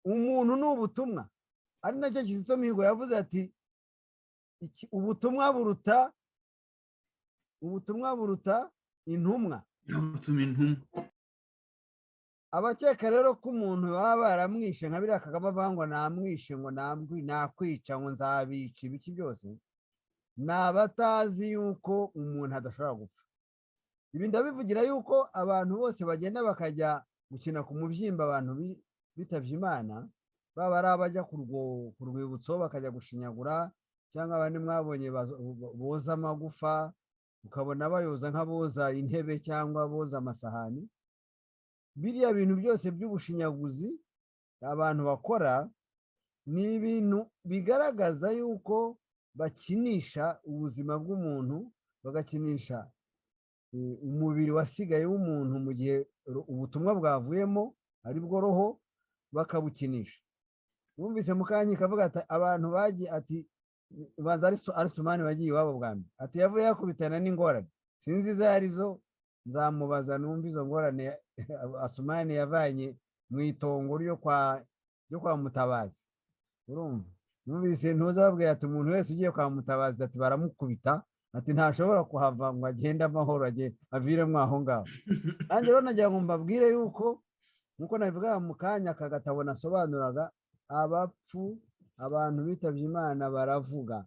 umuntu ni ubutumwa. Ari nacyo Kizito Mihigo yavuze ati ubutumwa buruta intumwa. Abakeka rero ko umuntu baba baramwishe nka biriya Kagame avuga ngo namwishe ngo nakwica ngo nzabica ibiki byose, ni abatazi yuko umuntu adashobora gupfa. Ibi ndabivugira yuko abantu bose bagenda bakajya gukina ku mubyimba abantu bitavye Imana, baba ari abajya ku rwibutso bakajya gushinyagura, cyangwa abandi mwabonye boza amagufa ukabona bayoza nk'aboza intebe cyangwa boza amasahani. Biriya bintu byose by'ubushinyaguzi abantu bakora ni ibintu bigaragaza yuko bakinisha ubuzima bw'umuntu, bagakinisha umubiri wasigaye w'umuntu mu gihe ubutumwa bwavuyemo ari bwo roho, bakabukinisha. Numvise Mukanyika avuga ati abantu bagiye ati ubanza ari Sumani wagiye iwabo bwa mbere, ati yavuye yakubitana n'ingorane sinzi izo arizo, nzamubaza numva izo ngorane Asumani yavanye mu itongo ryo kwa Mutabazi. Urumva, numvise ntuzababwira ati umuntu wese ugiye kwa Mutabazi ati baramukubita, ati ntashobora kuhava ngo agende amahoro aviremo aho ngaho. Nanjye rero nagira ngo mbabwire yuko nkuko nabivuga mu kanya aka gatabo nasobanuraga, abapfu abantu bitavye Imana baravuga,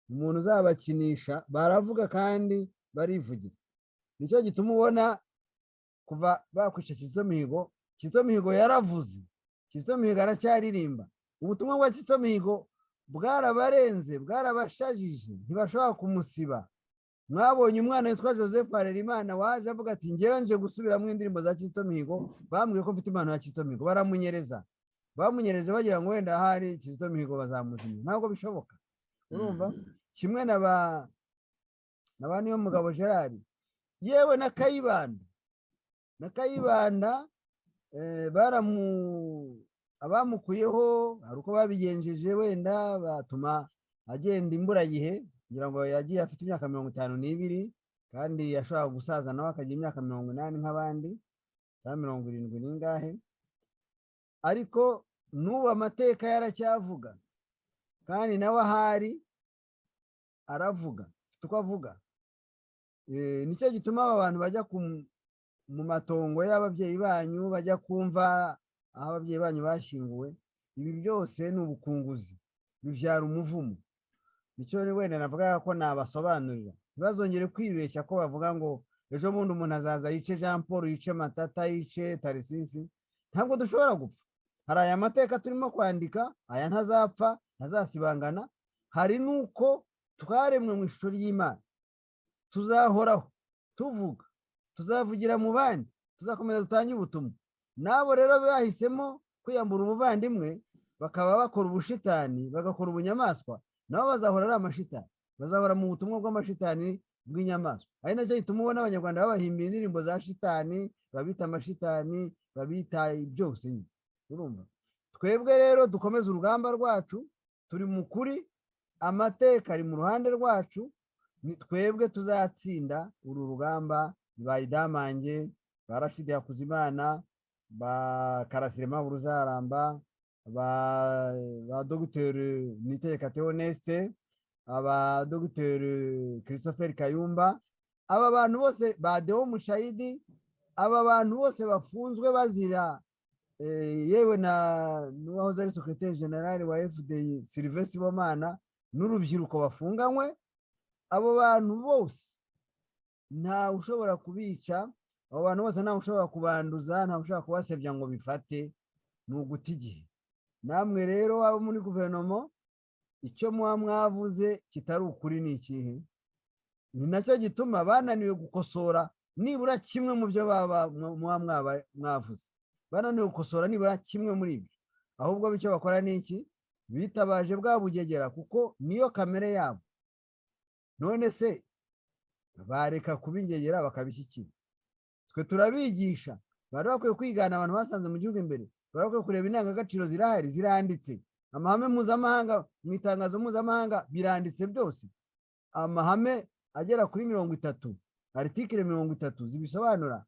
umuntu uzabakinisha baravuga kandi barivugira. Nicyo gituma ubona kuva bakwisha Kizito Mihigo, Kizito Mihigo yaravuze, Kizito Mihigo aracyaririmba. Ubutumwa bwa Kizito Mihigo bwarabarenze, bwarabashajije, ntibashobora kumusiba. Mwabonye umwana witwa Joseph Harerimana waje avuga ati ngewe nje gusubiramo indirimbo za Kizito Mihigo, bambwiye ko mfite impano ya Kizito Mihigo, baramunyereza bagira ngo wenda hari Kizito Mihigo bazamuzimya. Ntabwo bishoboka. Urumva, kimwe na Niyomugabo Gerard, yewe na Kayibanda abamukuyeho hari uko babigenjeje, wenda batuma agenda imburagihe, kugira ngo yagiye afite imyaka 52 kandi yashobora gusaza nawe akagira imyaka 80 nk'abandi cyangwa 70 n'ingahe. Ariko n'ubu amateka yaracyavuga, kandi nawe ahari aravuga, afite uko avuga. Nicyo gituma aba bantu bajya mu matongo y'ababyeyi banyu, bajya kumva aho ababyeyi banyu bashyinguwe. Ibi byose ni ubukunguzi, bibyara umuvumo. Nicyo wenda navuga ko nabasobanurira, ntibazongere kwibeshya ko bavuga ngo ejo bundi umuntu azaza yice Jean Paul, yice Matata, yice Tarisisi. Ntabwo dushobora gupfa. Hari aya mateka turimo kwandika, aya ntazapfa, ntazasibangana. Hari nuko twaremwe mu ishusho ry'Imana, tuzahoraho tuvuga, tuzavugira mu bandi, tuzakomeza dutange ubutumwa. Nabo rero bahisemo kwiyambura ubuvandimwe, bakaba bakora ubushitani, bagakora ubunyamaswa, nabo bazahora ari amashitani, bazahora mu butumwa bw'amashitani bw'inyamaswa. Ari nacyo gituma ubona Abanyarwanda babahimbiye indirimbo za shitani, babita amashitani, babita byose. Urumva, twebwe rero dukomeza urugamba rwacu, turi mu kuri, amateka ari mu ruhande rwacu, ni twebwe tuzatsinda uru rugamba. Ba Idamange, ba Rashidi Hakuzimana, ba Karasirema Buruzaramba, ba Dr Niyitegeka Theoneste, aba Dr Christopher Kayumba, aba bantu bose, ba Deo Mushayidi, aba bantu bose bafunzwe bazira yewe n'uwahoze ari Secrétaire General wa FDI Sylvestre Bomana, n'urubyiruko bafunganywe. Abo bantu bose nta ushobora kubica, abo bantu bose nta ushobora kubanduza, nta ushobora kubasebya ngo bifate, ni uguta igihe. Namwe rero abo muri guverinoma, icyo mwavuze kitari ukuri ni ikihe? Ni nacyo gituma bananiwe gukosora nibura kimwe mu byo mwavuze, bananiwe gukosora nibura kimwe muri ibyo. Ahubwo bityo bakora ni iki? Bitabaje bwa bugegera, kuko niyo kamere yabo. None se bareka kubingegera bakabishyikira? Twe turabigisha, bari bakwiye kwigana abantu basanze mu gihugu imbere, bari bakwiye kureba indangagaciro zirahari, ziranditse. Amahame mpuzamahanga, mu itangazo mpuzamahanga biranditse byose, amahame agera kuri 30, article 30 zibisobanura.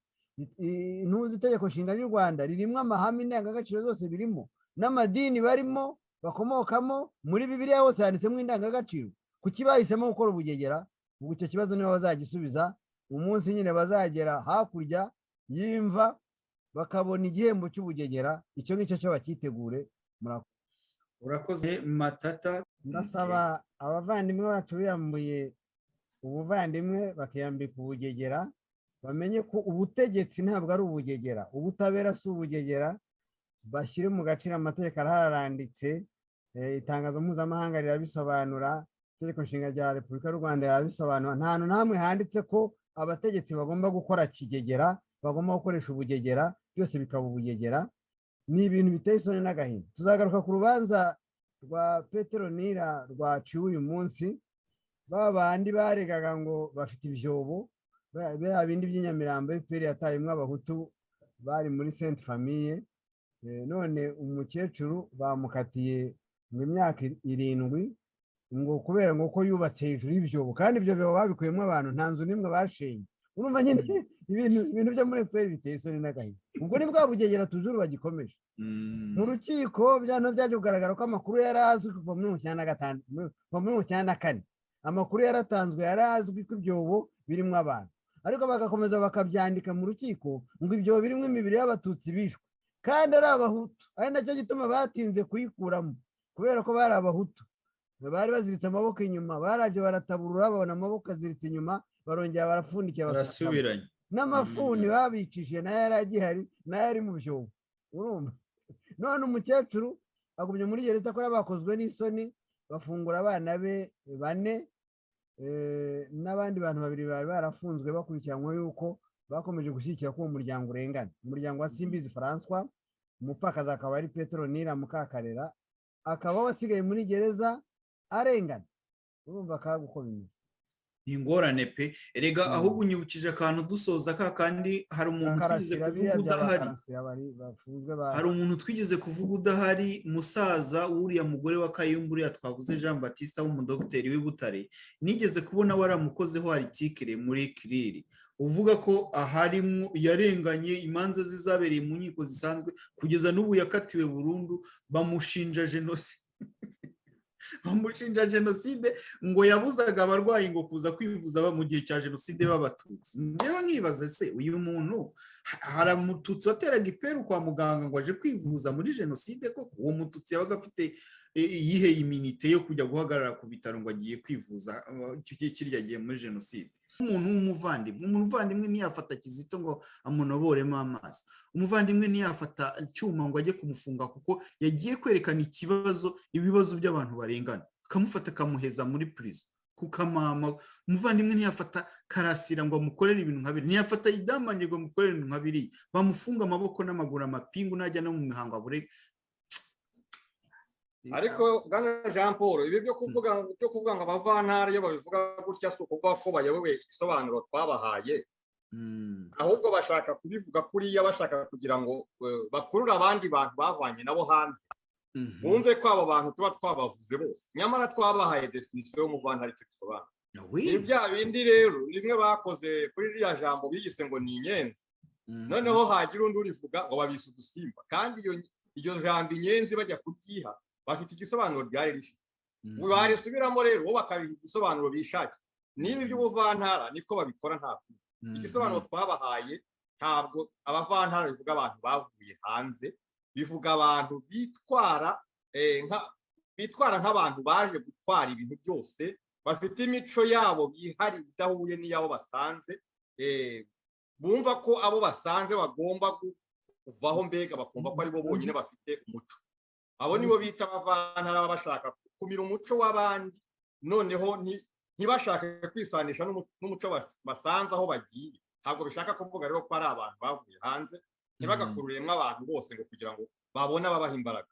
ntuzi itegeko nshinga ry'u Rwanda ririmo amahame indangagaciro zose birimo n'amadini barimo bakomokamo, muri Bibiliya hose handitsemo indangagaciro. Kuki bahisemo gukora ubugegera? Ubwo icyo kibazo nibo bazagisubiza umunsi nyine bazagera hakurya y'imva bakabona igihembo cy'ubugegera. Icyo ngicyo cyo bakitegure. Urakoze Matata. Ndasaba abavandimwe bacu biyambuye ubuvandimwe bakiyambika ubugegera, bamenye ko ubutegetsi ntabwo ari ubugegera, ubutabera si ubugegera. Bashyire mu gaciro amategeko araharanditse, itangazo mpuzamahanga rirabisobanura, itegeko nshinga rya Repubulika y'u Rwanda rirabisobanura. Nta hantu namwe handitse ko abategetsi bagomba gukora kigegera, bagomba gukoresha ubugegera, byose bikaba ubugegera. Ni ibintu biteye isoni n'agahinda. Tuzagaruka ku rubanza rwa Petero Nira rwaciwe uyu munsi. Babandi baregaga ngo bafite ibyobo, bya bindi by'inyamirambo FPR yatayemwo abahutu bari muri Sainte Famille. None umukecuru bamukatiye mu myaka 7 ngo kubera ngo ko yubatse hejuru y'ibyobo, kandi ibyo byobo babikuyemo abantu, nta nzu nimwe bashenye. Urumva nyine ibintu byo muri FPR biteye isoni n'agahinda. Ubwo ni bwa bugegera tujuru bagikomeje. Mu rukiko byaje kugaragara ko amakuru yari azwi kuva muri 1994. Amakuru yaratanzwe, yari azwi ko ibyobo birimo abantu, ariko bagakomeza bakabyandika mu rukiko ngo ibyobo birimo imibiri y'abatutsi bishwe, kandi ari abahutu. Ari nacyo gituma batinze kuyikuramo, kubera ko bari abahutu, bari baziritse amaboko inyuma. Baraje barataburura babona amaboko aziritse inyuma, barongera barapfundikiye barasubiranye. N'amafuni babicishije nayo yari agihari, nayo ari mu byobo. Urumva? None umukecuru agumye muri gereza ko bakozwe n'isoni, bafungura abana be 4 n'abandi bantu 2 bari barafunzwe bakurikiranywe yuko bakomeje gushyigikira ko umuryango urengana. Umuryango wa Simbizi François, umupfakazi akaba ari Petero Nira Mukakarera, akaba wasigaye muri gereza arengana. Urumva kaga uko bimeze. Ingorane pe. Erega ahubwo unyibukije akantu dusoza kandi hari umuntu twigize kuvuga udahari. Hari umuntu twigize kuvuga udahari, musaza wuriya mugore wa Kayumbu twavuze Jean Baptiste w'umudokiteri w'i Butare. Nigeze kubona waramukozeho article muri Kiriri uvuga ko aharimo yarenganye, imanza zizabereye mu nkiko zisanzwe kugeza n'ubu yakatiwe burundu, bamushinja jenoside. Bamushinja jenoside ngo yabuzaga abarwayi ngo kuza kwivuza mu gihe cya jenoside b'abatutsi. Ndewe nkibaze se uyu muntu hari umututsi wateraga iperu kwa muganga ngo aje kwivuza muri jenoside koko? Uwo mututsi yabaga afite iyihe iminite yo kujya guhagarara ku bitaro ngo agiye kwivuza icyo gihe kirya gihe muri jenoside? Umuntu umuvandimwe ntiyafata Kizito ngo amunoboremo amazi. Umuvandimwe ntiyafata icyuma ngo ajye kumufunga kuko yagiye kwerekana ibibazo by'abantu barengana, akamufata akamuheza muri prison kukamama. Umuvandimwe ntiyafata Karasira ngo amukorere ibintu nka biri, ntiyafata Idamanye ngo amukorere ibintu nka biri, bamufunga amaboko n'amaguru amapingu najya no mu mihango abure. Ariko Bwana Jean Paul, ibi byo kuvuga ngo abavantara iyo babivuga gutya si ukuvuga ko bayobewe isobanuro twabahaye, ahubwo bashaka kubivuga kuriya bashaka kugira ngo bakurure abandi bantu bavanye nabo hanze, bumve ko abo bantu tuba twabavuze bose, nyamara twabahaye definition y'umuvantara icyo gisobanura. Ni bya bindi rero rimwe bakoze kuri ririya jambo biyise ngo ni inyenzi, noneho hagira undi urivuga ngo babise udusimba, kandi iyo jambo inyenzi bajya kuryiha bafite igisobanuro ryari rifite. Barisubiramo rero bo bakabiha igisobanuro bishaki. Niba iby'ubuvantara niko babikora, nta igisobanuro twabahaye. Ntabwo abavantara bivuga abantu bavuye hanze, bivuga abantu bitwara nk'abantu baje gutwara ibintu byose, bafite imico yabo bihari idahuye n'iyabo basanze, bumva ko abo basanze bagomba kuvaho, mbega bakumva ko ari bo bonyine bafite umuco. Abo nibo bita abavantara, bashaka kumira umuco w'abandi, noneho ntibashaka kwisanisha n'umuco basanze aho bagiye. Ntabwo bishaka kuvuga rero ko ari abantu bavuye hanze, ntibagakururemo abantu bose ngo kugira ngo babone ababaha imbaraga.